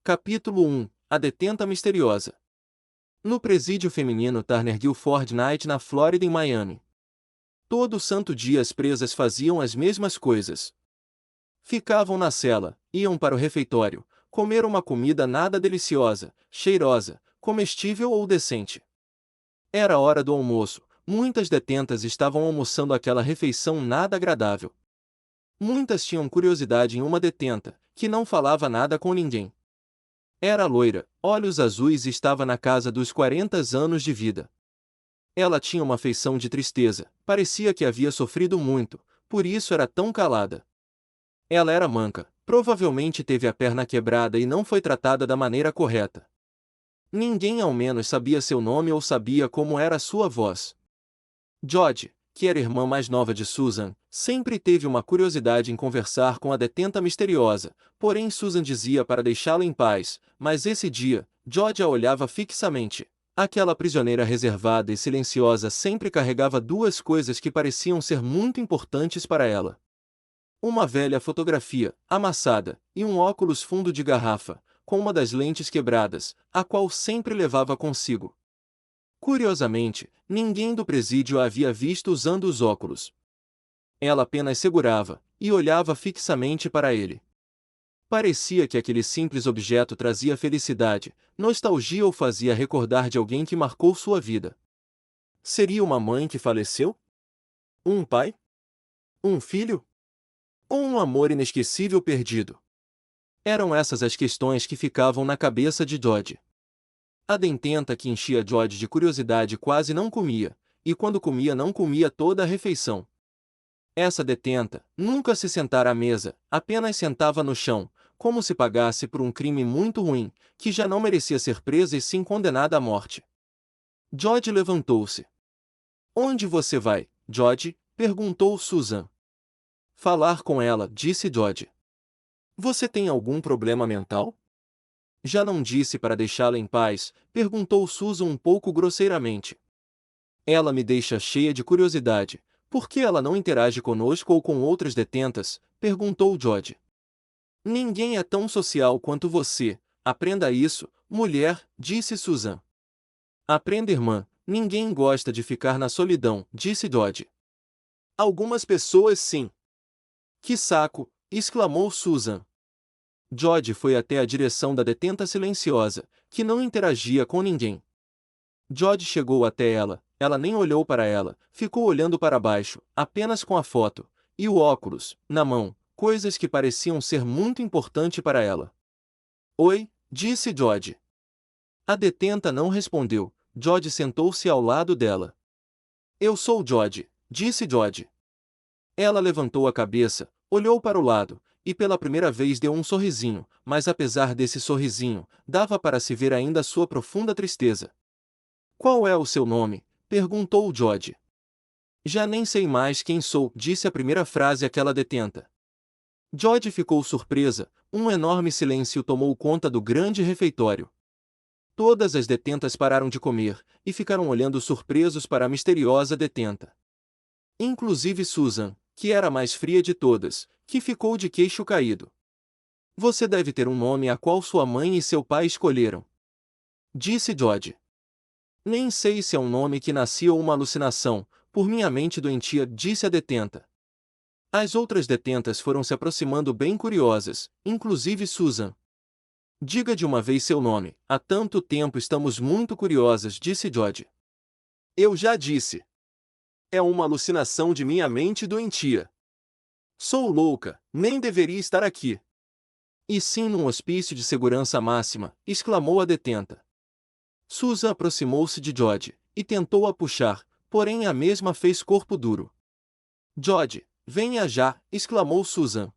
Capítulo 1. A Detenta Misteriosa. No presídio feminino Turner Guilford Night na Flórida em Miami. Todo santo dia as presas faziam as mesmas coisas. Ficavam na cela, iam para o refeitório, comer uma comida nada deliciosa, cheirosa, comestível ou decente. Era a hora do almoço, muitas detentas estavam almoçando aquela refeição nada agradável. Muitas tinham curiosidade em uma detenta, que não falava nada com ninguém. Era loira, olhos azuis e estava na casa dos 40 anos de vida. Ela tinha uma feição de tristeza, parecia que havia sofrido muito, por isso era tão calada. Ela era manca, provavelmente teve a perna quebrada e não foi tratada da maneira correta. Ninguém ao menos sabia seu nome ou sabia como era sua voz. Jodie, que era irmã mais nova de Susan, sempre teve uma curiosidade em conversar com a detenta misteriosa, porém Susan dizia para deixá-la em paz, mas esse dia, Jodie a olhava fixamente. Aquela prisioneira reservada e silenciosa sempre carregava duas coisas que pareciam ser muito importantes para ela. Uma velha fotografia, amassada, e um óculos fundo de garrafa, com uma das lentes quebradas, a qual sempre levava consigo. Curiosamente, ninguém do presídio a havia visto usando os óculos. Ela apenas segurava, e olhava fixamente para ele. Parecia que aquele simples objeto trazia felicidade, nostalgia ou fazia recordar de alguém que marcou sua vida. Seria uma mãe que faleceu? Um pai? Um filho? Ou um amor inesquecível perdido? Eram essas as questões que ficavam na cabeça de Jodie. A detenta que enchia Jodie de curiosidade quase não comia, e quando comia não comia toda a refeição. Essa detenta nunca se sentara à mesa, apenas sentava no chão, como se pagasse por um crime muito ruim, que já não merecia ser presa e sim condenada à morte. Jodie levantou-se. Onde você vai, Jodie? Perguntou Susan. Falar com ela, disse Jodie. Você tem algum problema mental? Já não disse para deixá-la em paz? Perguntou Susan um pouco grosseiramente. Ela me deixa cheia de curiosidade. Por que ela não interage conosco ou com outras detentas? Perguntou Jodie. Ninguém é tão social quanto você. Aprenda isso, mulher, disse Susan. Aprenda, irmã. Ninguém gosta de ficar na solidão, disse Jodie. Algumas pessoas sim. Que saco! Exclamou Susan. Jodie foi até a direção da detenta silenciosa, que não interagia com ninguém. Jodie chegou até ela, ela nem olhou para ela, ficou olhando para baixo, apenas com a foto, e o óculos, na mão, coisas que pareciam ser muito importantes para ela. Oi, disse Jodie. A detenta não respondeu, Jodie sentou-se ao lado dela. Eu sou Jodie, disse Jodie. Ela levantou a cabeça, olhou para o lado, e pela primeira vez deu um sorrisinho, mas apesar desse sorrisinho, dava para se ver ainda sua profunda tristeza. Qual é o seu nome? Perguntou Jodie. Já nem sei mais quem sou, disse a primeira frase aquela detenta. Jodie ficou surpresa, um enorme silêncio tomou conta do grande refeitório. Todas as detentas pararam de comer, e ficaram olhando surpresos para a misteriosa detenta. Inclusive Susan, que era a mais fria de todas, que ficou de queixo caído. Você deve ter um nome a qual sua mãe e seu pai escolheram. Disse Jodie. Nem sei se é um nome que nascia ou uma alucinação, por minha mente doentia, disse a detenta. As outras detentas foram se aproximando bem curiosas, inclusive Susan. Diga de uma vez seu nome, há tanto tempo estamos muito curiosas, disse Jodie. Eu já disse. É uma alucinação de minha mente doentia. Sou louca, nem deveria estar aqui. E sim num hospício de segurança máxima, exclamou a detenta. Susan aproximou-se de Jodie, e tentou a puxar, porém a mesma fez corpo duro. Jodie, venha já, exclamou Susan.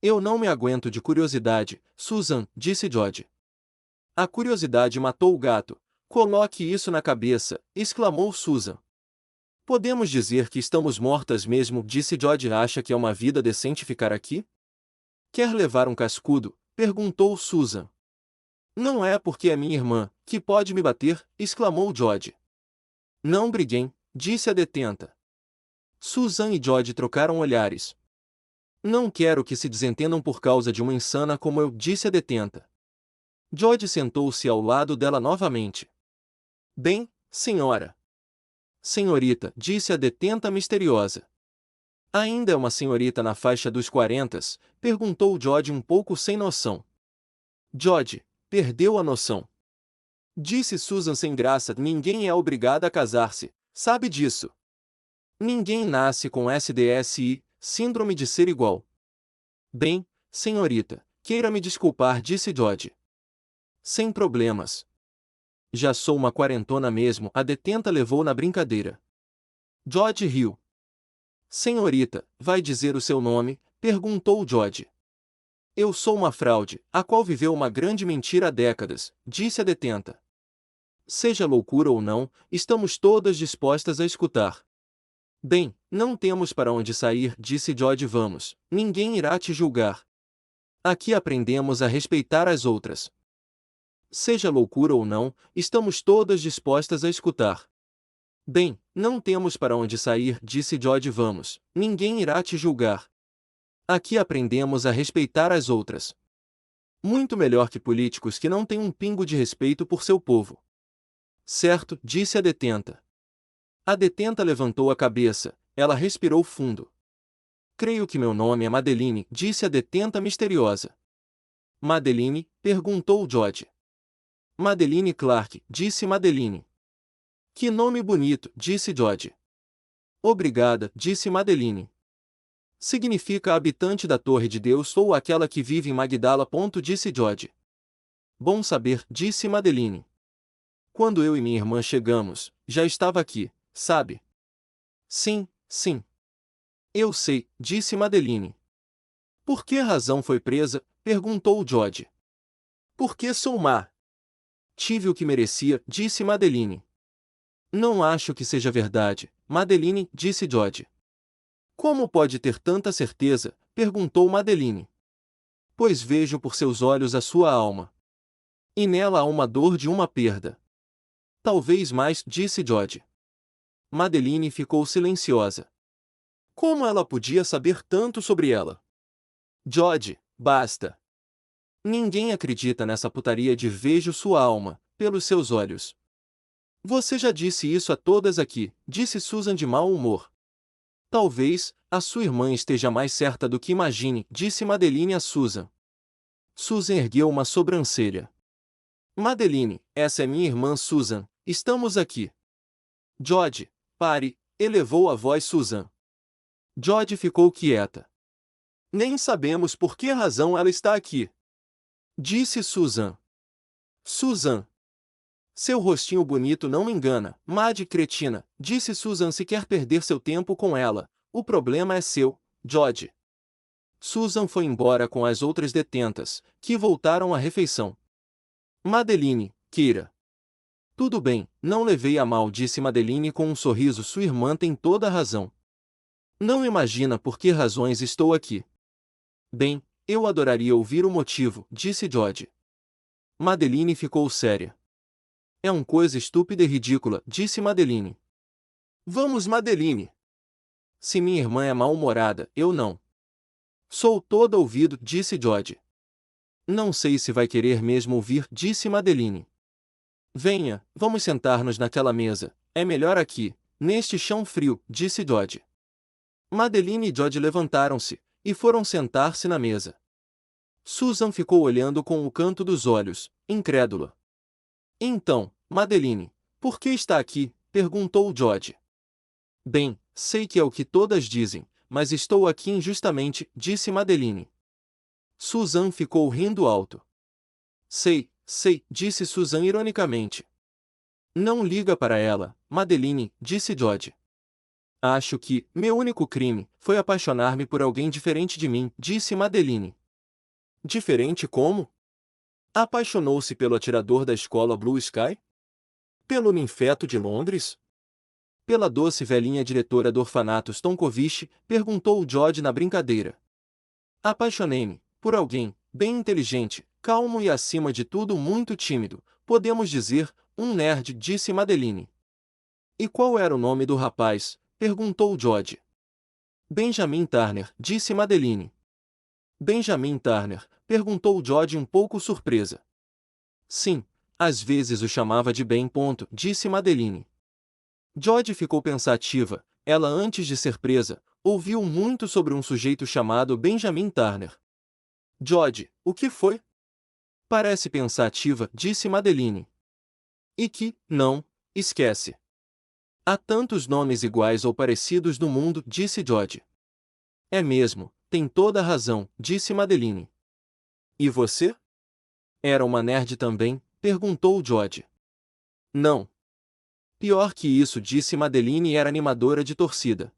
Eu não me aguento de curiosidade, Susan, disse Jodie. A curiosidade matou o gato. Coloque isso na cabeça, exclamou Susan. Podemos dizer que estamos mortas mesmo, disse Jodie. Acha que é uma vida decente ficar aqui? Quer levar um cascudo? Perguntou Susan. Não é porque é minha irmã, que pode me bater, exclamou Jodie. Não briguem, disse a detenta. Susan e Jodie trocaram olhares. Não quero que se desentendam por causa de uma insana como eu, disse a detenta. George sentou-se ao lado dela novamente. Bem, senhora. Senhorita, disse a detenta misteriosa. Ainda é uma senhorita na faixa dos 40? Perguntou George um pouco sem noção. George, perdeu a noção. Disse Susan sem graça, ninguém é obrigada a casar-se, sabe disso. Ninguém nasce com SDSI, síndrome de ser igual. Bem, senhorita, queira me desculpar, disse George. Sem problemas. Já sou uma quarentona mesmo, a detenta levou na brincadeira. George riu. Senhorita, vai dizer o seu nome? Perguntou George. Eu sou uma fraude, a qual viveu uma grande mentira há décadas, disse a detenta. Seja loucura ou não, estamos todas dispostas a escutar. Bem, não temos para onde sair, disse George. Vamos, ninguém irá te julgar. Aqui aprendemos a respeitar as outras. Seja loucura ou não, estamos todas dispostas a escutar. Bem, não temos para onde sair, disse George. Vamos, ninguém irá te julgar. Aqui aprendemos a respeitar as outras. Muito melhor que políticos que não têm um pingo de respeito por seu povo. Certo, disse a detenta. A detenta levantou a cabeça, ela respirou fundo. Creio que meu nome é Madeline, disse a detenta misteriosa. Madeline? Perguntou George. Madeline Clark, disse Madeline. Que nome bonito, disse George. Obrigada, disse Madeline. Significa habitante da Torre de Deus ou aquela que vive em Magdala. Disse George. Bom saber, disse Madeline. Quando eu e minha irmã chegamos, já estava aqui, sabe? Sim, sim. Eu sei, disse Madeline. Por que razão foi presa? Perguntou George. Porque sou má. Tive o que merecia, disse Madeline. Não acho que seja verdade, Madeline, disse George. Como pode ter tanta certeza? Perguntou Madeline. Pois vejo por seus olhos a sua alma. E nela há uma dor de uma perda. Talvez mais, disse George. Madeline ficou silenciosa. Como ela podia saber tanto sobre ela? George, basta. Ninguém acredita nessa putaria de vejo sua alma, pelos seus olhos. Você já disse isso a todas aqui, disse Susan de mau humor. Talvez, a sua irmã esteja mais certa do que imagine, disse Madeline a Susan. Susan ergueu uma sobrancelha. Madeline, essa é minha irmã Susan, estamos aqui. George, pare, elevou a voz Susan. George ficou quieta. Nem sabemos por que razão ela está aqui, disse Susan. Susan. Seu rostinho bonito não me engana, Mad cretina, disse Susan. Se quer perder seu tempo com ela, o problema é seu, George. Susan foi embora com as outras detentas, que voltaram à refeição. Madeline, queira. Tudo bem, não levei a mal, disse Madeline com um sorriso. Sua irmã tem toda a razão. Não imagina por que razões estou aqui. Bem, eu adoraria ouvir o motivo, disse George. Madeline ficou séria. É uma coisa estúpida e ridícula, disse Madeline. Vamos, Madeline. Se minha irmã é mal-humorada, eu não. Sou todo ouvido, disse George. Não sei se vai querer mesmo ouvir, disse Madeline. Venha, vamos sentar-nos naquela mesa, é melhor aqui, neste chão frio, disse George. Madeline e George levantaram-se, e foram sentar-se na mesa. Susan ficou olhando com o canto dos olhos, incrédula. Então, Madeline, por que está aqui? Perguntou George. Bem, sei que é o que todas dizem, mas estou aqui injustamente, disse Madeline. Susan ficou rindo alto. Sei, disse Susan ironicamente. Não liga para ela, Madeline, disse George. Acho que, meu único crime, foi apaixonar-me por alguém diferente de mim, disse Madeline. Diferente como? Apaixonou-se pelo atirador da escola Blue Sky? Pelo ninfeto de Londres? Pela doce velhinha diretora do orfanato Stonkovich? Perguntou George na brincadeira. Apaixonei-me por alguém, bem inteligente, calmo e acima de tudo muito tímido, podemos dizer, um nerd, disse Madeline. E qual era o nome do rapaz? Perguntou George. Benjamin Turner, disse Madeline. Benjamin Turner? Perguntou George um pouco surpresa. Sim, às vezes o chamava de Ben. Disse Madeline. Jodie ficou pensativa. Ela, antes de ser presa, ouviu muito sobre um sujeito chamado Benjamin Turner. Jodie, o que foi? Parece pensativa, disse Madeline. E que, não, esquece. Há tantos nomes iguais ou parecidos no mundo, disse Jodie. É mesmo, tem toda a razão, disse Madeline. E você? Era uma nerd também? Perguntou Jodie. Não. Pior que isso, disse Madeline, e era animadora de torcida.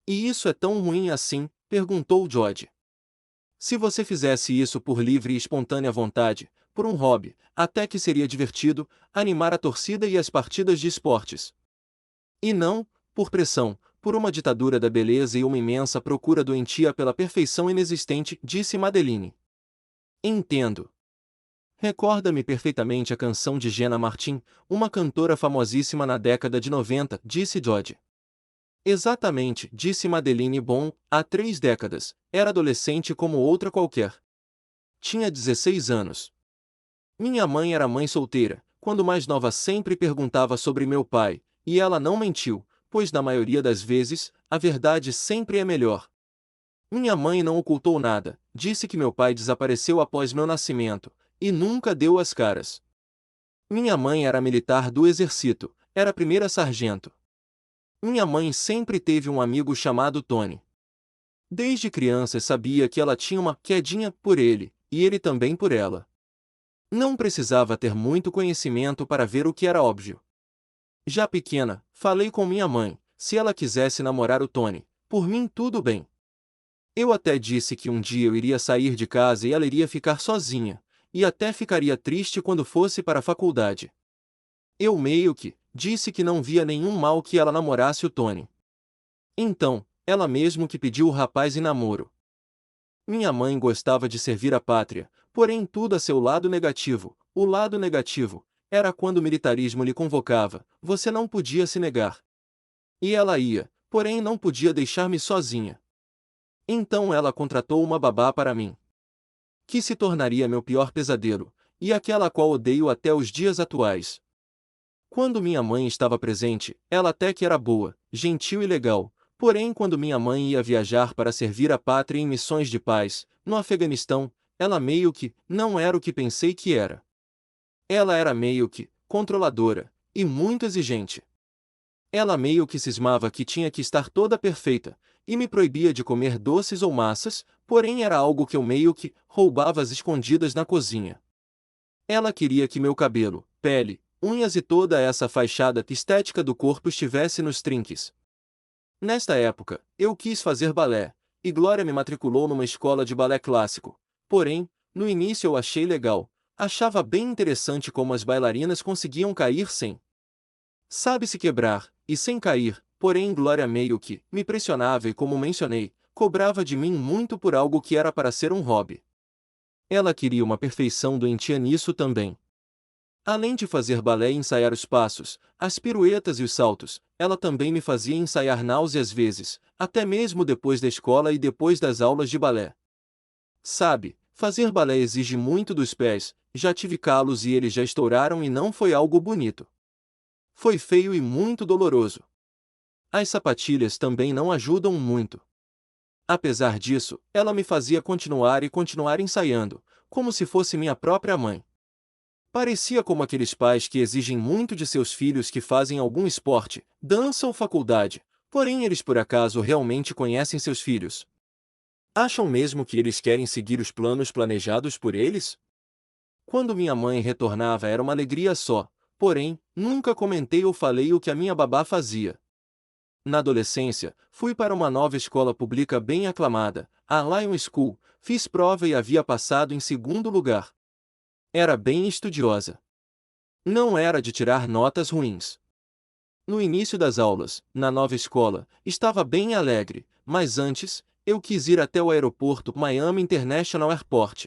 E isso é tão ruim assim? Perguntou Jodie. Se você fizesse isso por livre e espontânea vontade, por um hobby, até que seria divertido, animar a torcida e as partidas de esportes. E não, por pressão, por uma ditadura da beleza e uma imensa procura doentia pela perfeição inexistente, disse Madeline. Entendo. Recorda-me perfeitamente a canção de Jenna Martin, uma cantora famosíssima na década de 90, disse Jodie. Exatamente, disse Madeline. Bom, há 3 décadas, era adolescente como outra qualquer. Tinha 16 anos. Minha mãe era mãe solteira, quando mais nova sempre perguntava sobre meu pai, e ela não mentiu, pois na maioria das vezes, a verdade sempre é melhor. Minha mãe não ocultou nada, disse que meu pai desapareceu após meu nascimento, e nunca deu as caras. Minha mãe era militar do exército, era primeira sargento. Minha mãe sempre teve um amigo chamado Tony. Desde criança sabia que ela tinha uma quedinha por ele, e ele também por ela. Não precisava ter muito conhecimento para ver o que era óbvio. Já pequena, falei com minha mãe, se ela quisesse namorar o Tony, por mim tudo bem. Eu até disse que um dia eu iria sair de casa e ela iria ficar sozinha, e até ficaria triste quando fosse para a faculdade. Eu meio que disse que não via nenhum mal que ela namorasse o Tony. Então, ela mesmo que pediu o rapaz em namoro. Minha mãe gostava de servir a pátria, porém tudo a seu lado negativo. O lado negativo era quando o militarismo lhe convocava, você não podia se negar. E ela ia, porém não podia deixar-me sozinha. Então ela contratou uma babá para mim, que se tornaria meu pior pesadelo, e aquela a qual odeio até os dias atuais. Quando minha mãe estava presente, ela até que era boa, gentil e legal, porém quando minha mãe ia viajar para servir a pátria em missões de paz, no Afeganistão, ela meio que não era o que pensei que era. Ela era meio que controladora e muito exigente. Ela meio que cismava que tinha que estar toda perfeita, e me proibia de comer doces ou massas, porém era algo que eu meio que roubava às escondidas na cozinha. Ela queria que meu cabelo, pele, unhas e toda essa fachada estética do corpo estivesse nos trinques. Nesta época, eu quis fazer balé, e Glória me matriculou numa escola de balé clássico. Porém, no início eu achei legal, achava bem interessante como as bailarinas conseguiam cair sem sabe-se quebrar, e sem cair, porém Glória meio que me pressionava e, como mencionei, cobrava de mim muito por algo que era para ser um hobby. Ela queria uma perfeição doentia nisso também. Além de fazer balé e ensaiar os passos, as piruetas e os saltos, ela também me fazia ensaiar náuseas vezes, até mesmo depois da escola e depois das aulas de balé. Sabe, fazer balé exige muito dos pés, já tive calos e eles já estouraram e não foi algo bonito. Foi feio e muito doloroso. As sapatilhas também não ajudam muito. Apesar disso, ela me fazia continuar e continuar ensaiando, como se fosse minha própria mãe. Parecia como aqueles pais que exigem muito de seus filhos que fazem algum esporte, dança ou faculdade, porém eles por acaso realmente conhecem seus filhos. Acham mesmo que eles querem seguir os planos planejados por eles? Quando minha mãe retornava era uma alegria só, porém, nunca comentei ou falei o que a minha babá fazia. Na adolescência, fui para uma nova escola pública bem aclamada, a Lion School, fiz prova e havia passado em segundo lugar. Era bem estudiosa. Não era de tirar notas ruins. No início das aulas, na nova escola, estava bem alegre, mas antes, eu quis ir até o aeroporto Miami International Airport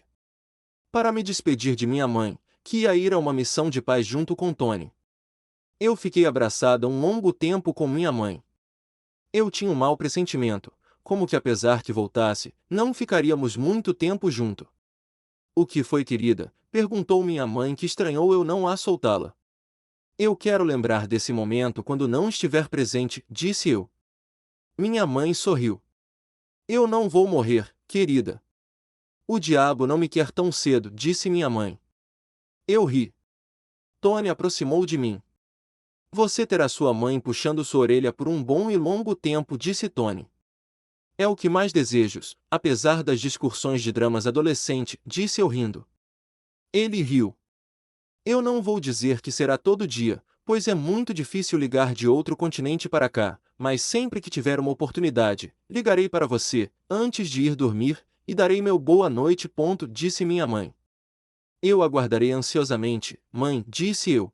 para me despedir de minha mãe, que ia ir a uma missão de paz junto com Tony. Eu fiquei abraçada um longo tempo com minha mãe. Eu tinha um mau pressentimento, como que apesar que voltasse, não ficaríamos muito tempo junto. O que foi, querida? Perguntou minha mãe, que estranhou eu não a soltá-la. Eu quero lembrar desse momento quando não estiver presente, disse eu. Minha mãe sorriu. Eu não vou morrer, querida. O diabo não me quer tão cedo, disse minha mãe. Eu ri. Tony aproximou de mim. Você terá sua mãe puxando sua orelha por um bom e longo tempo, disse Tony. É o que mais desejo, apesar das discussões de dramas adolescente, disse eu rindo. Ele riu. Eu não vou dizer que será todo dia, pois é muito difícil ligar de outro continente para cá, mas sempre que tiver uma oportunidade, ligarei para você, antes de ir dormir, e darei meu boa noite. Disse minha mãe. Eu aguardarei ansiosamente, mãe, disse eu.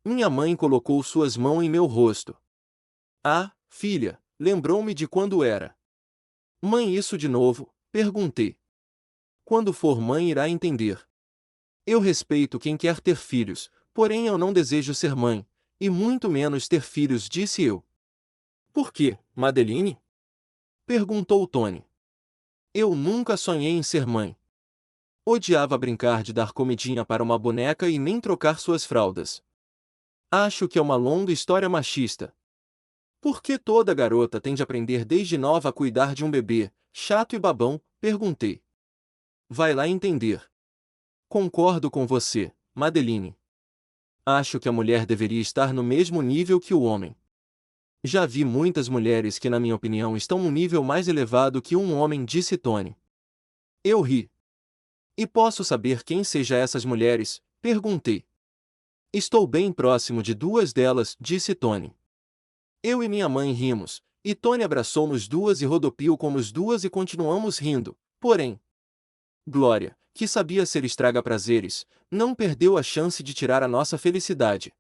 Minha mãe colocou suas mãos em meu rosto. Ah, filha, lembrou-me de quando era. Mãe, isso de novo? Perguntei. Quando for mãe irá entender. Eu respeito quem quer ter filhos, porém eu não desejo ser mãe, e muito menos ter filhos, disse eu. Por quê, Madeline? Perguntou Tony. Eu nunca sonhei em ser mãe. Odiava brincar de dar comidinha para uma boneca e nem trocar suas fraldas. Acho que é uma longa história machista. Por que toda garota tem de aprender desde nova a cuidar de um bebê, chato e babão? Perguntei. Vai lá entender. Concordo com você, Madeline. Acho que a mulher deveria estar no mesmo nível que o homem. Já vi muitas mulheres que, na minha opinião, estão num nível mais elevado que um homem, disse Tony. Eu ri. E posso saber quem seja essas mulheres? Perguntei. Estou bem próximo de duas delas, disse Tony. Eu e minha mãe rimos, e Tony abraçou-nos duas e rodopiou como as duas e continuamos rindo, porém. Glória, que sabia ser estraga-prazeres, não perdeu a chance de tirar a nossa felicidade.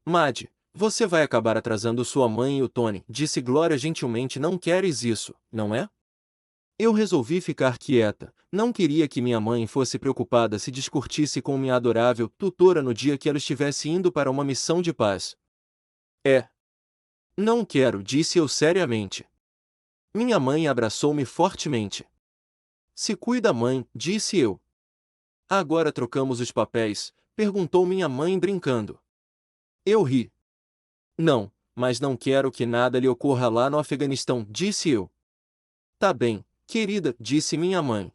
Mad, você vai acabar atrasando sua mãe e o Tony, disse Glória gentilmente. Não queres isso, não é? Eu resolvi ficar quieta, não queria que minha mãe fosse preocupada se discutisse com minha adorável tutora no dia que ela estivesse indo para uma missão de paz. É. Não quero, disse eu seriamente. Minha mãe abraçou-me fortemente. Se cuida, mãe, disse eu. Agora trocamos os papéis? Perguntou minha mãe brincando. Eu ri. Não, mas não quero que nada lhe ocorra lá no Afeganistão, disse eu. Tá bem, querida, disse minha mãe.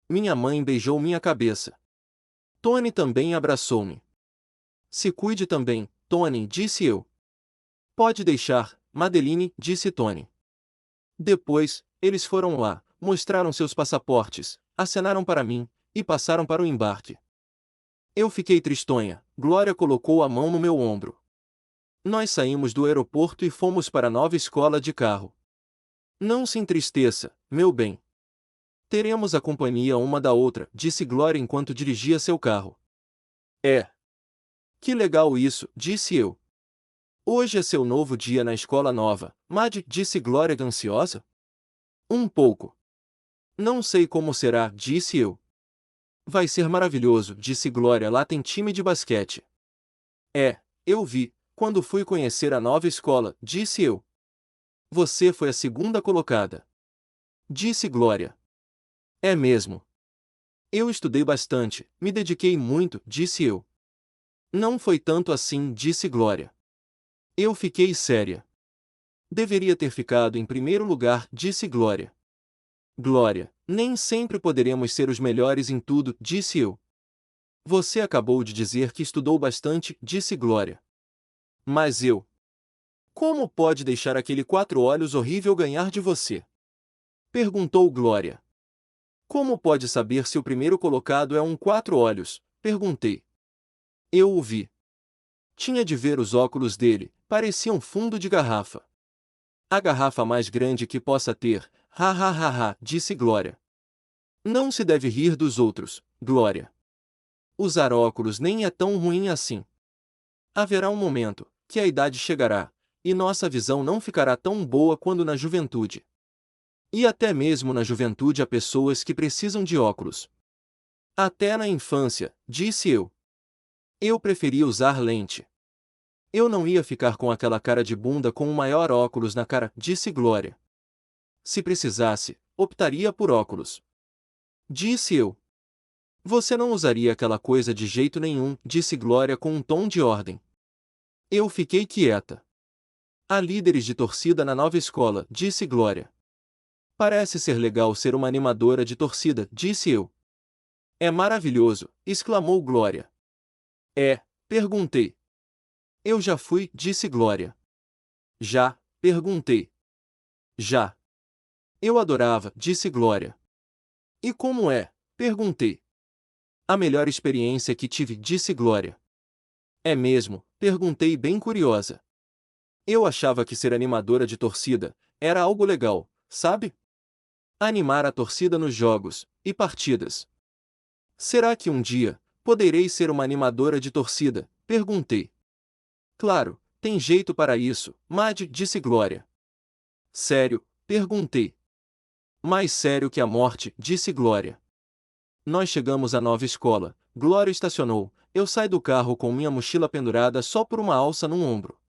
Minha mãe beijou minha cabeça. Tony também abraçou-me. Se cuide também, Tony, disse eu. Pode deixar, Madeline, disse Tony. Depois, eles foram lá, mostraram seus passaportes, acenaram para mim, e passaram para o embarque. Eu fiquei tristonha. Glória colocou a mão no meu ombro. Nós saímos do aeroporto e fomos para a nova escola de carro. Não se entristeça, meu bem. Teremos a companhia uma da outra, disse Glória enquanto dirigia seu carro. É. Que legal isso, disse eu. Hoje é seu novo dia na escola nova, Mad, disse Glória ansiosa. Um pouco. Não sei como será, disse eu. Vai ser maravilhoso, disse Glória. Lá tem time de basquete. É, eu vi, quando fui conhecer a nova escola, disse eu. Você foi a segunda colocada. Disse Glória. É mesmo. Eu estudei bastante, me dediquei muito, disse eu. Não foi tanto assim, disse Glória. Eu fiquei séria. Deveria ter ficado em primeiro lugar, disse Glória. Glória, nem sempre poderemos ser os melhores em tudo, disse eu. Você acabou de dizer que estudou bastante, disse Glória. Mas eu. Como pode deixar aquele quatro olhos horrível ganhar de você? Perguntou Glória. Como pode saber se o primeiro colocado é um quatro olhos? Perguntei. Eu o vi. Tinha de ver os óculos dele, parecia um fundo de garrafa. A garrafa mais grande que possa ter, ha ha ha ha, disse Glória. Não se deve rir dos outros, Glória. Usar óculos nem é tão ruim assim. Haverá um momento, que a idade chegará, e nossa visão não ficará tão boa quando na juventude. E até mesmo na juventude há pessoas que precisam de óculos. Até na infância, disse eu. Eu preferia usar lente. Eu não ia ficar com aquela cara de bunda com o maior óculos na cara, disse Glória. Se precisasse, optaria por óculos. Disse eu. Você não usaria aquela coisa de jeito nenhum, disse Glória com um tom de ordem. Eu fiquei quieta. Há líderes de torcida na nova escola, disse Glória. Parece ser legal ser uma animadora de torcida, disse eu. É maravilhoso, exclamou Glória. É, perguntei. Eu já fui, disse Glória. Já, perguntei. Já. Eu adorava, disse Glória. E como é? Perguntei. A melhor experiência que tive, disse Glória. É mesmo? Perguntei bem curiosa. Eu achava que ser animadora de torcida era algo legal, sabe? Animar a torcida nos jogos e partidas. Será que um dia poderei ser uma animadora de torcida? Perguntei. Claro, tem jeito para isso, Mad, disse Glória. Sério? Perguntei. Mais sério que a morte, disse Glória. Nós chegamos à nova escola. Glória estacionou. Eu saio do carro com minha mochila pendurada só por uma alça num ombro.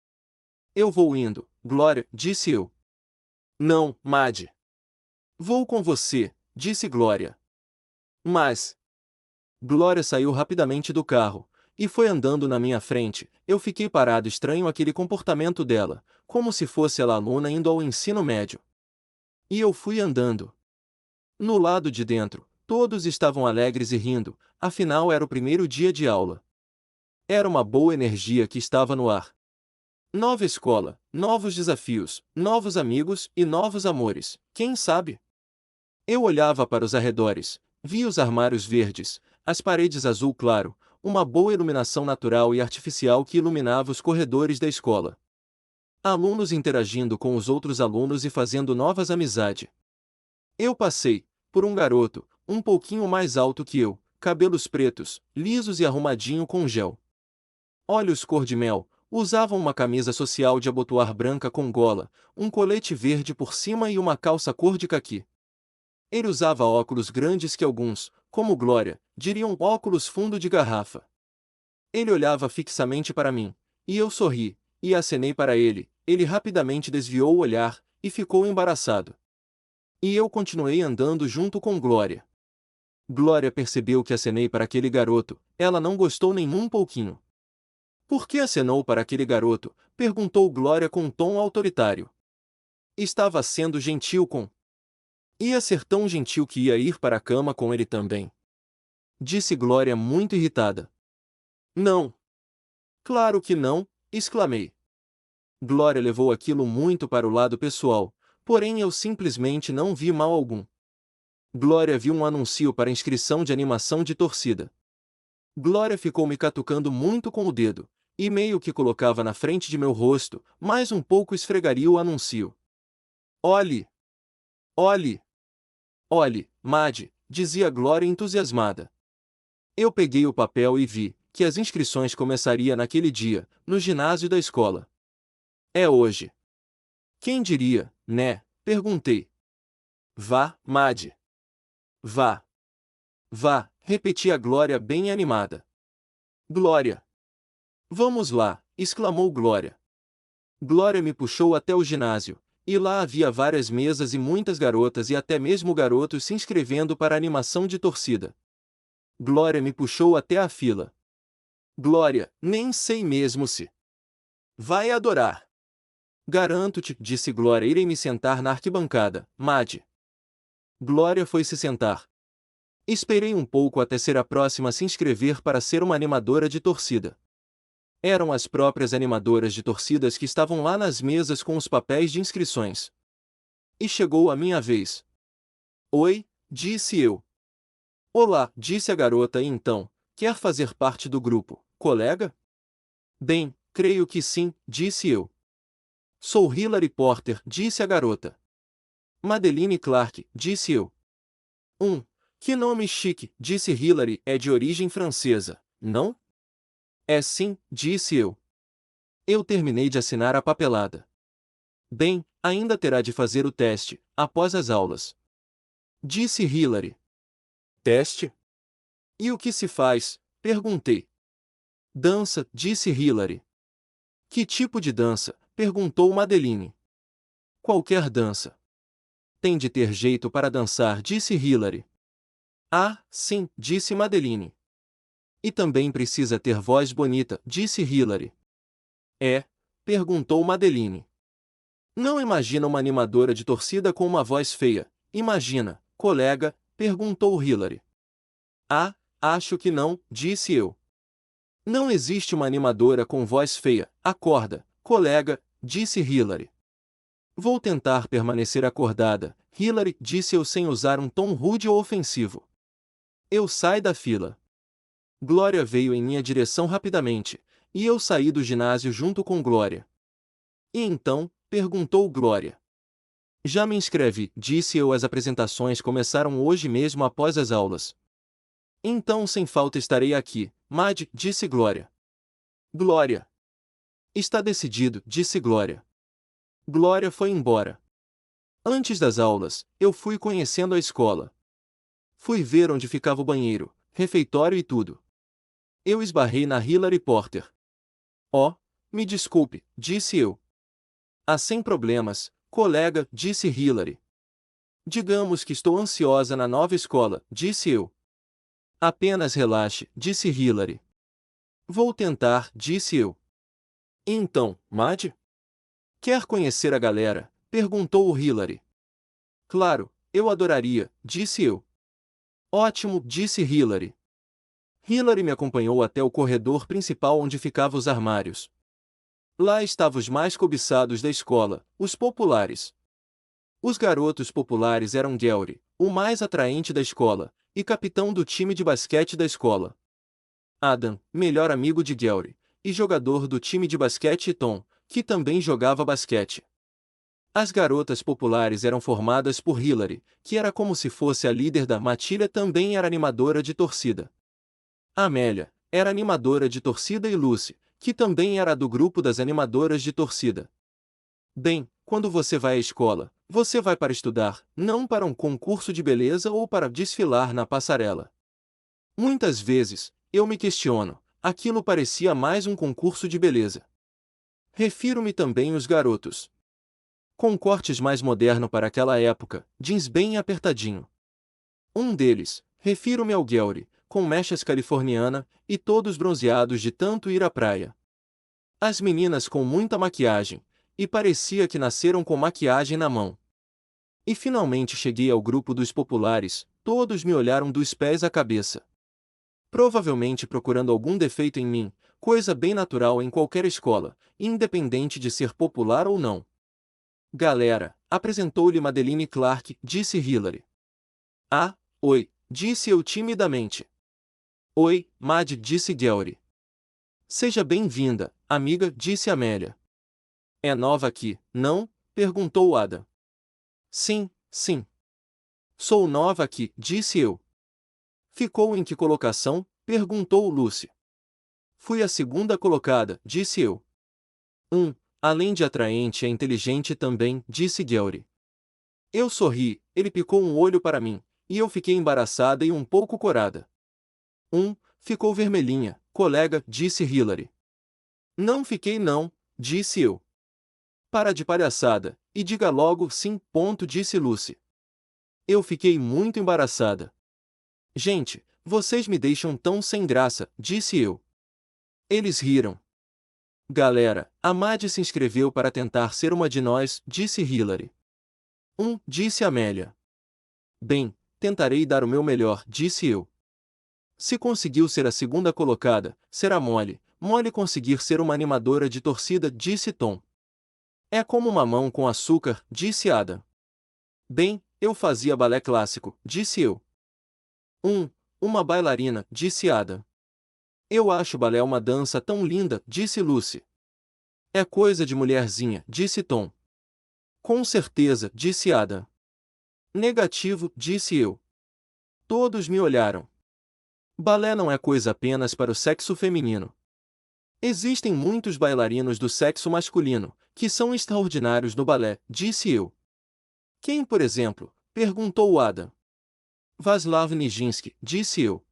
Eu vou indo, Glória, disse eu. Não, Mad. Vou com você, disse Glória. Mas... Glória saiu rapidamente do carro e foi andando na minha frente. Eu fiquei parado, estranho aquele comportamento dela, como se fosse ela aluna indo ao ensino médio. E eu fui andando. No lado de dentro, todos estavam alegres e rindo, afinal era o primeiro dia de aula. Era uma boa energia que estava no ar. Nova escola, novos desafios, novos amigos e novos amores, quem sabe? Eu olhava para os arredores, via os armários verdes, as paredes azul claro, uma boa iluminação natural e artificial que iluminava os corredores da escola. Alunos interagindo com os outros alunos e fazendo novas amizades. Eu passei por um garoto, um pouquinho mais alto que eu, cabelos pretos, lisos e arrumadinho com gel. Olhos cor-de-mel, usavam uma camisa social de abotoar branca com gola, um colete verde por cima e uma calça cor de caqui. Ele usava óculos grandes que alguns, como Glória, diriam óculos fundo de garrafa. Ele olhava fixamente para mim, e eu sorri, e acenei para ele. Ele rapidamente desviou o olhar, e ficou embaraçado. E eu continuei andando junto com Glória. Glória percebeu que acenei para aquele garoto, ela não gostou nem um pouquinho. Por que acenou para aquele garoto? Perguntou Glória com um tom autoritário. Estava sendo gentil com... Ia ser tão gentil que ia ir para a cama com ele também. Disse Glória muito irritada. Não. Claro que não, exclamei. Glória levou aquilo muito para o lado pessoal, porém eu simplesmente não vi mal algum. Glória viu um anúncio para inscrição de animação de torcida. Glória ficou me catucando muito com o dedo, e meio que colocava na frente de meu rosto, mais um pouco esfregaria o anúncio. Olhe! Olhe! Olhe, Mad, dizia Glória entusiasmada. Eu peguei o papel e vi que as inscrições começariam naquele dia, no ginásio da escola. É hoje. Quem diria, né? Perguntei. Vá, Mad. Vá. Vá, repetia Glória bem animada. Glória. Vamos lá, exclamou Glória. Glória me puxou até o ginásio, e lá havia várias mesas e muitas garotas e até mesmo garotos se inscrevendo para a animação de torcida. Glória me puxou até a fila. Glória, nem sei mesmo se vai adorar. Garanto-te, disse Glória, irei me sentar na arquibancada, Mad. Glória foi se sentar. Esperei um pouco até ser a próxima a se inscrever para ser uma animadora de torcida. Eram as próprias animadoras de torcidas que estavam lá nas mesas com os papéis de inscrições. E chegou a minha vez. Oi, disse eu. Olá, disse a garota, e então, quer fazer parte do grupo, colega? Bem, creio que sim, disse eu. Sou Hilary Porter, disse a garota. Madeline Clark, disse eu. Que nome chique, disse Hilary, é de origem francesa, não? É sim, disse eu. Eu terminei de assinar a papelada. Bem, ainda terá de fazer o teste, após as aulas. Disse Hilary. Teste? E o que se faz? Perguntei. Dança, disse Hilary. Que tipo de dança? Perguntou Madeline. Qualquer dança. Tem de ter jeito para dançar, disse Hilary. Ah, sim, disse Madeline. E também precisa ter voz bonita, disse Hilary. É? Perguntou Madeline. Não imagina uma animadora de torcida com uma voz feia. Imagina, colega, perguntou Hilary. Ah, acho que não, disse eu. Não existe uma animadora com voz feia. Acorda, colega, disse Hilary. Vou tentar permanecer acordada, Hilary, disse eu sem usar um tom rude ou ofensivo. Eu saí da fila. Glória veio em minha direção rapidamente, e eu saí do ginásio junto com Glória. E então? Perguntou Glória. Já me inscrevi, disse eu. As apresentações começaram hoje mesmo após as aulas. Então sem falta estarei aqui, Mad, disse Glória. Glória. Está decidido, disse Glória. Glória foi embora. Antes das aulas, eu fui conhecendo a escola. Fui ver onde ficava o banheiro, refeitório e tudo. Eu esbarrei na Hilary Porter. Oh, me desculpe, disse eu. Ah, sem problemas, colega, disse Hilary. Digamos que estou ansiosa na nova escola, disse eu. Apenas relaxe, disse Hilary. Vou tentar, disse eu. Então, Mad? Quer conhecer a galera? Perguntou o Hilary. Claro, eu adoraria, disse eu. Ótimo, disse Hilary. Hilary me acompanhou até o corredor principal onde ficavam os armários. Lá estavam os mais cobiçados da escola, os populares. Os garotos populares eram Gary, o mais atraente da escola, e capitão do time de basquete da escola. Adam, melhor amigo de Gary, e jogador do time de basquete, e Tom, que também jogava basquete. As garotas populares eram formadas por Hilary, que era como se fosse a líder da matilha, também era animadora de torcida. Amélia era animadora de torcida, e Lucy, que também era do grupo das animadoras de torcida. Bem, quando você vai à escola, você vai para estudar, não para um concurso de beleza ou para desfilar na passarela. Muitas vezes, eu me questiono, aquilo parecia mais um concurso de beleza. Refiro-me também aos garotos. Com cortes mais moderno para aquela época, jeans bem apertadinho. Um deles, refiro-me ao Gary, com mechas californiana, e todos bronzeados de tanto ir à praia. As meninas com muita maquiagem, e parecia que nasceram com maquiagem na mão. E finalmente cheguei ao grupo dos populares, todos me olharam dos pés à cabeça. Provavelmente procurando algum defeito em mim, coisa bem natural em qualquer escola, independente de ser popular ou não. Galera, apresentou-lhe Madeline Clark, disse Hilary. Ah, oi, disse eu timidamente. Oi, Mad, disse Gary. Seja bem-vinda, amiga, disse Amélia. É nova aqui, não? Perguntou Ada. Sim, sim. Sou nova aqui, disse eu. Ficou em que colocação? Perguntou Lucy. Fui a segunda colocada, disse eu. Além de atraente é inteligente também, disse Gary. Eu sorri, ele picou um olho para mim, e eu fiquei embaraçada e um pouco corada. Ficou vermelhinha, colega, disse Hilary. Não fiquei não, disse eu. Para de palhaçada, e diga logo sim, disse Lucy. Eu fiquei muito embaraçada. Gente, vocês me deixam tão sem graça, disse eu. Eles riram. Galera, a Mad se inscreveu para tentar ser uma de nós, disse Hilary. Disse Amélia. Bem, tentarei dar o meu melhor, disse eu. Se conseguiu ser a segunda colocada, será mole conseguir ser uma animadora de torcida, disse Tom. É como mamão com açúcar, disse Ada. Bem, eu fazia balé clássico, disse eu. Uma bailarina, disse Ada. Eu acho balé uma dança tão linda, disse Lucy. É coisa de mulherzinha, disse Tom. Com certeza, disse Ada. Negativo, disse eu. Todos me olharam. Balé não é coisa apenas para o sexo feminino. Existem muitos bailarinos do sexo masculino, que são extraordinários no balé, disse eu. Quem, por exemplo? Perguntou Ada. Vaslav Nijinsky, disse eu.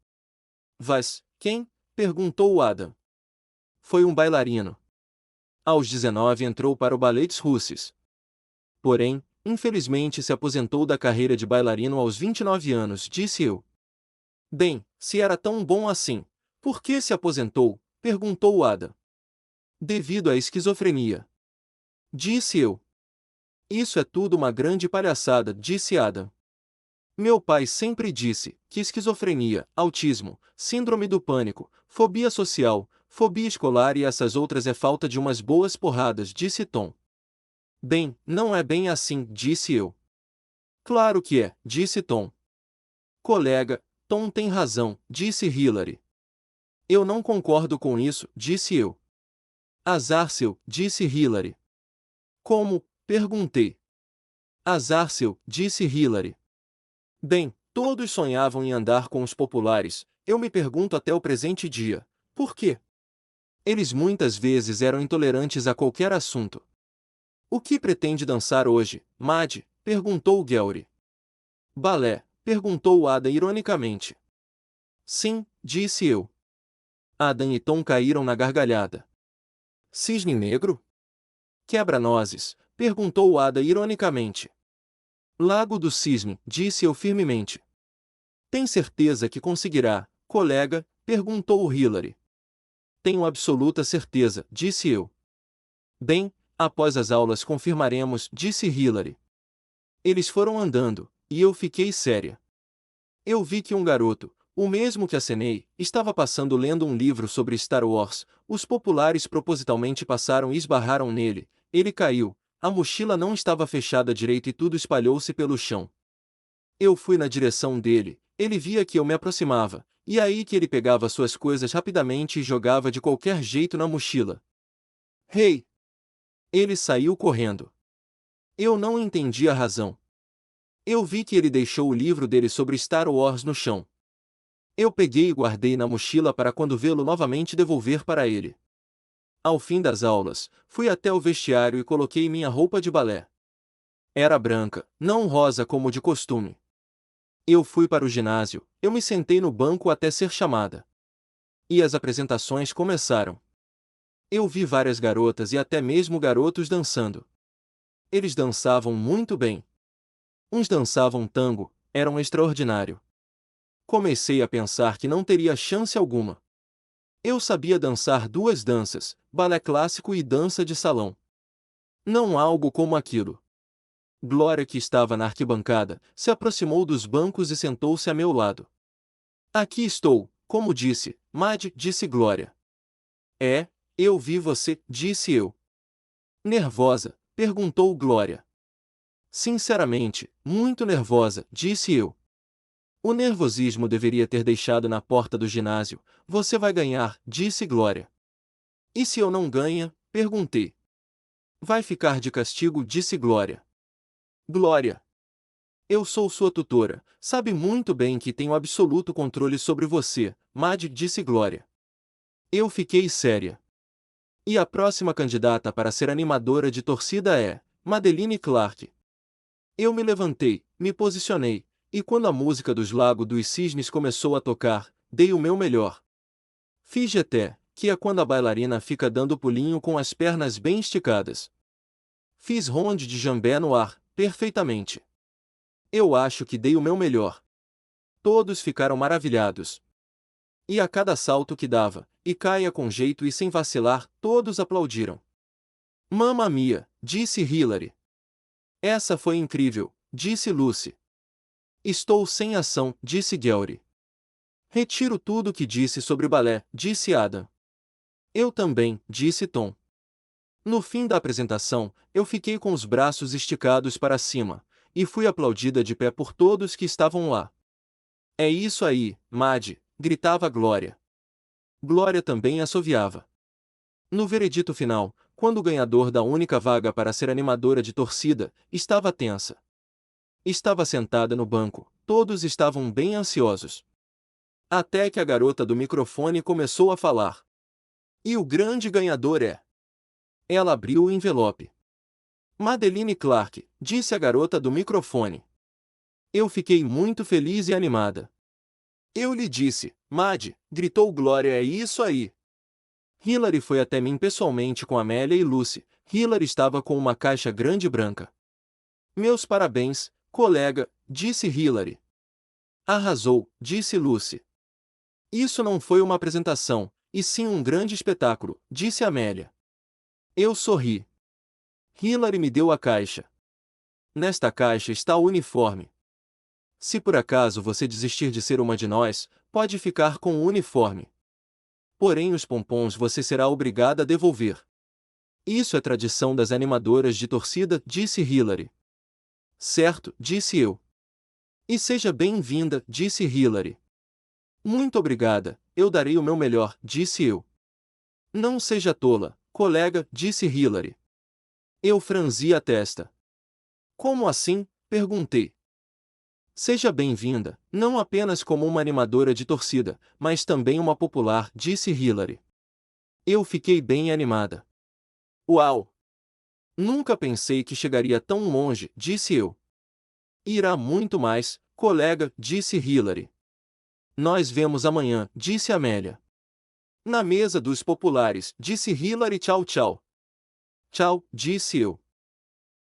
Quem? Perguntou Ada. Foi um bailarino. Aos 19 entrou para o Ballets Russes. Porém, infelizmente se aposentou da carreira de bailarino aos 29 anos, disse eu. Bem, se era tão bom assim, por que se aposentou? Perguntou Adam. Devido à esquizofrenia. Disse eu. Isso é tudo uma grande palhaçada, disse Adam. Meu pai sempre disse que esquizofrenia, autismo, síndrome do pânico, fobia social, fobia escolar e essas outras é falta de umas boas porradas, disse Tom. Bem, não é bem assim, disse eu. Claro que é, disse Tom. Colega, Tom tem razão, disse Hillary. Eu não concordo com isso, disse eu. Azar seu, disse Hillary. Como? Perguntei. Azar seu, disse Hillary. Bem, todos sonhavam em andar com os populares, eu me pergunto até o presente dia, por quê? Eles muitas vezes eram intolerantes a qualquer assunto. O que pretende dançar hoje, Mad? Perguntou Gary. Balé, perguntou Ada ironicamente. Sim, disse eu. Adam e Tom caíram na gargalhada. Cisne negro? Quebra-nozes, perguntou Ada ironicamente. Lago do Cisne, disse eu firmemente. Tem certeza que conseguirá, colega? Perguntou Hillary. Tenho absoluta certeza, disse eu. Bem, após as aulas confirmaremos, disse Hillary. Eles foram andando, e eu fiquei séria. Eu vi que um garoto, o mesmo que acenei, estava passando lendo um livro sobre Star Wars. Os populares propositalmente passaram e esbarraram nele. Ele caiu, a mochila não estava fechada direito e tudo espalhou-se pelo chão. Eu fui na direção dele, ele via que eu me aproximava, e aí que ele pegava suas coisas rapidamente e jogava de qualquer jeito na mochila. Hey! Ele saiu correndo. Eu não entendi a razão. Eu vi que ele deixou o livro dele sobre Star Wars no chão. Eu peguei e guardei na mochila para quando vê-lo novamente devolver para ele. Ao fim das aulas, fui até o vestiário e coloquei minha roupa de balé. Era branca, não rosa como de costume. Eu fui para o ginásio, eu me sentei no banco até ser chamada. E as apresentações começaram. Eu vi várias garotas e até mesmo garotos dançando. Eles dançavam muito bem. Uns dançavam tango, eram extraordinário. Comecei a pensar que não teria chance alguma. Eu sabia dançar duas danças, balé clássico e dança de salão. Não algo como aquilo. Glória, que estava na arquibancada, se aproximou dos bancos e sentou-se a meu lado. Aqui estou, como disse, Mad, disse Glória. É, eu vi você, disse eu. Nervosa? Perguntou Glória. Sinceramente, muito nervosa, disse eu. O nervosismo deveria ter deixado na porta do ginásio. Você vai ganhar, disse Glória. E se eu não ganha? Perguntei. Vai ficar de castigo, disse Glória. Glória. Eu sou sua tutora, sabe muito bem que tenho absoluto controle sobre você, Mad, disse Glória. Eu fiquei séria. E a próxima candidata para ser animadora de torcida é Madeline Clark. Eu me levantei, me posicionei, e quando a música dos Lago dos Cisnes começou a tocar, dei o meu melhor. Fiz jeté, que é quando a bailarina fica dando pulinho com as pernas bem esticadas. Fiz ronde de jambé no ar, perfeitamente. Eu acho que dei o meu melhor. Todos ficaram maravilhados. E a cada salto que dava, e caia com jeito e sem vacilar, todos aplaudiram. Mamma mia, disse Hillary. Essa foi incrível, disse Lucy. Estou sem ação, disse Gary. Retiro tudo o que disse sobre balé, disse Adam. Eu também, disse Tom. No fim da apresentação, eu fiquei com os braços esticados para cima, e fui aplaudida de pé por todos que estavam lá. É isso aí, Mad, gritava Glória. Glória também assoviava. No veredito final, quando o ganhador da única vaga para ser animadora de torcida, estava tensa. Estava sentada no banco, todos estavam bem ansiosos. Até que a garota do microfone começou a falar. E o grande ganhador é... Ela abriu o envelope. Madeline Clark, disse a garota do microfone. Eu fiquei muito feliz e animada. Eu lhe disse, Mad, gritou Glória, é isso aí. Hillary foi até mim pessoalmente com Amélia e Lucy. Hillary estava com uma caixa grande branca. Meus parabéns, colega, disse Hillary. Arrasou, disse Lucy. Isso não foi uma apresentação, e sim um grande espetáculo, disse Amélia. Eu sorri. Hilary me deu a caixa. Nesta caixa está o uniforme. Se por acaso você desistir de ser uma de nós, pode ficar com o uniforme. Porém os pompons você será obrigada a devolver. Isso é tradição das animadoras de torcida, disse Hilary. Certo, disse eu. E seja bem-vinda, disse Hilary. Muito obrigada, eu darei o meu melhor, disse eu. Não seja tola, colega, disse Hilary. Eu franzi a testa. Como assim? Perguntei. Seja bem-vinda, não apenas como uma animadora de torcida, mas também uma popular, disse Hilary. Eu fiquei bem animada. Uau! Nunca pensei que chegaria tão longe, disse eu. Irá muito mais, colega, disse Hilary. Nós vemos amanhã, disse Amélia. Na mesa dos populares, disse Hilary. Tchau, tchau. Tchau, disse eu.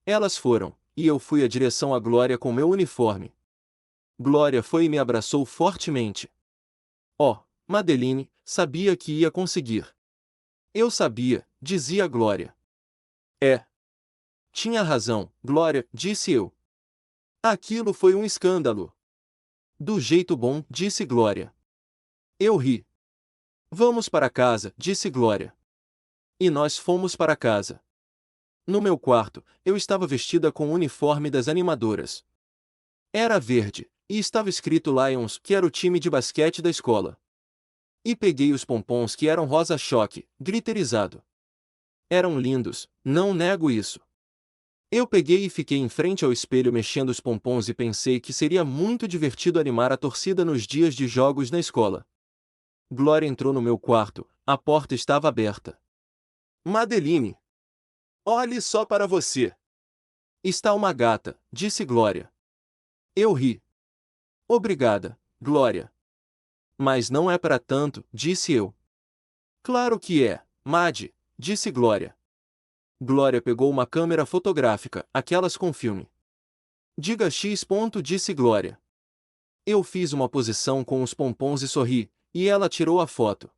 Elas foram, e eu fui à direção à Glória com meu uniforme. Glória foi e me abraçou fortemente. Oh, Madeline, sabia que ia conseguir. Eu sabia, dizia Glória. É. Tinha razão, Glória, disse eu. Aquilo foi um escândalo. Do jeito bom, disse Glória. Eu ri. Vamos para casa, disse Glória. E nós fomos para casa. No meu quarto, eu estava vestida com o uniforme das animadoras. Era verde, e estava escrito Lions, que era o time de basquete da escola. E peguei os pompons que eram rosa-choque, glitterizado. Eram lindos, não nego isso. Eu peguei e fiquei em frente ao espelho mexendo os pompons e pensei que seria muito divertido animar a torcida nos dias de jogos na escola. Glória entrou no meu quarto, a porta estava aberta. Madeline! Olhe só para você! Está uma gata, disse Glória. Eu ri. Obrigada, Glória. Mas não é para tanto, disse eu. Claro que é, Mad, disse Glória. Glória pegou uma câmera fotográfica, aquelas com filme. Diga X. Disse Glória. Eu fiz uma posição com os pompons e sorri, e ela tirou a foto.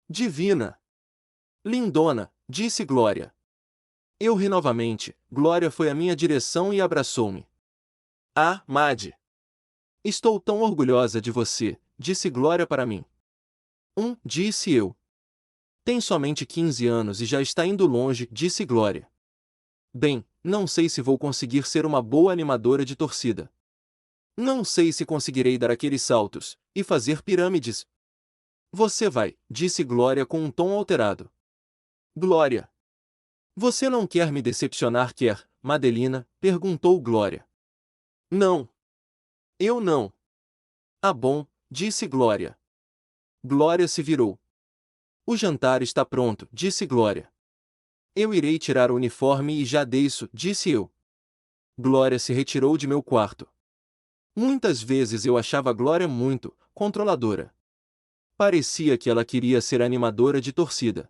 Divina! Lindona, disse Glória. Eu ri novamente, Glória foi à minha direção e abraçou-me. Ah, Mad! Estou tão orgulhosa de você, disse Glória para mim. Disse eu. Tem somente 15 anos e já está indo longe, disse Glória. Bem, não sei se vou conseguir ser uma boa animadora de torcida. Não sei se conseguirei dar aqueles saltos e fazer pirâmides. Você vai, disse Glória com um tom alterado. Glória. Você não quer me decepcionar, quer, Madelina? Perguntou Glória. Não. Eu não. Ah bom, disse Glória. Glória se virou. O jantar está pronto, disse Glória. Eu irei tirar o uniforme e já desço, disse eu. Glória se retirou de meu quarto. Muitas vezes eu achava Glória muito controladora. Parecia que ela queria ser animadora de torcida.